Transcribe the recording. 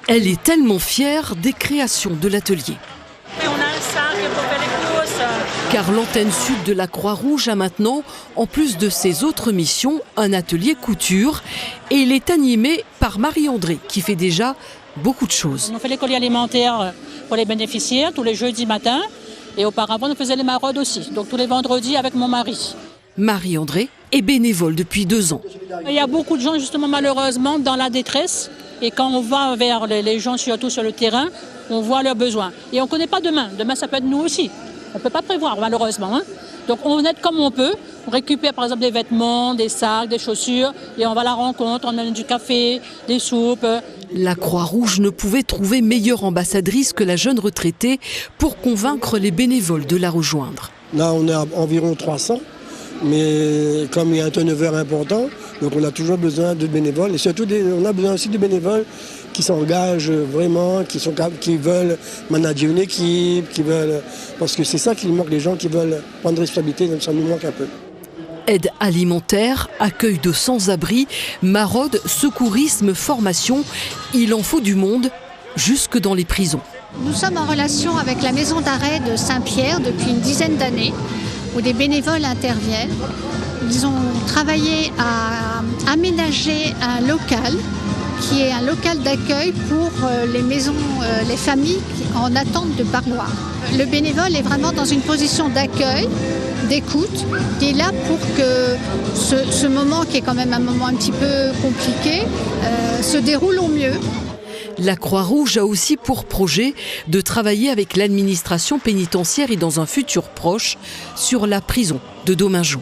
Elle est tellement fière des créations de l'atelier. Et on a un sac pour faire les courses. Car l'antenne sud de la Croix-Rouge a maintenant, en plus de ses autres missions, un atelier couture. Et il est animé par Marie-André, qui fait déjà beaucoup de choses. On fait les colis alimentaires pour les bénéficiaires tous les jeudis matins. Et auparavant, on faisait les maraudes aussi. Donc tous les vendredis avec mon mari. Marie-André est bénévole depuis 2 ans. Il y a beaucoup de gens, justement, malheureusement, dans la détresse. Et quand on va vers les gens, surtout sur le terrain, on voit leurs besoins. Et on ne connaît pas demain. Demain, ça peut être nous aussi. On ne peut pas prévoir, malheureusement. Donc on aide comme on peut. On récupère par exemple des vêtements, des sacs, des chaussures. Et on va à la rencontre, on donne du café, des soupes. La Croix-Rouge ne pouvait trouver meilleure ambassadrice que la jeune retraitée pour convaincre les bénévoles de la rejoindre. Là, on est à environ 300. Mais comme il y a un turnover important, donc on a toujours besoin de bénévoles. Et surtout, on a besoin aussi de bénévoles qui s'engagent vraiment, qui veulent manager une équipe, parce que c'est ça qui manque, les gens qui veulent prendre responsabilité, ça nous manque un peu. Aide alimentaire, accueil de sans-abri, maraude, secourisme, formation, il en faut du monde, jusque dans les prisons. Nous sommes en relation avec la maison d'arrêt de Saint-Pierre depuis une dizaine d'années, où des bénévoles interviennent. Ils ont travaillé à aménager un local qui est un local d'accueil pour les maisons, les familles en attente de parloir. Le bénévole est vraiment dans une position d'accueil, d'écoute, qui est là pour que ce moment, qui est quand même un moment un petit peu compliqué, se déroule au mieux. La Croix-Rouge a aussi pour projet de travailler avec l'administration pénitentiaire et dans un futur proche sur la prison de Dominjon.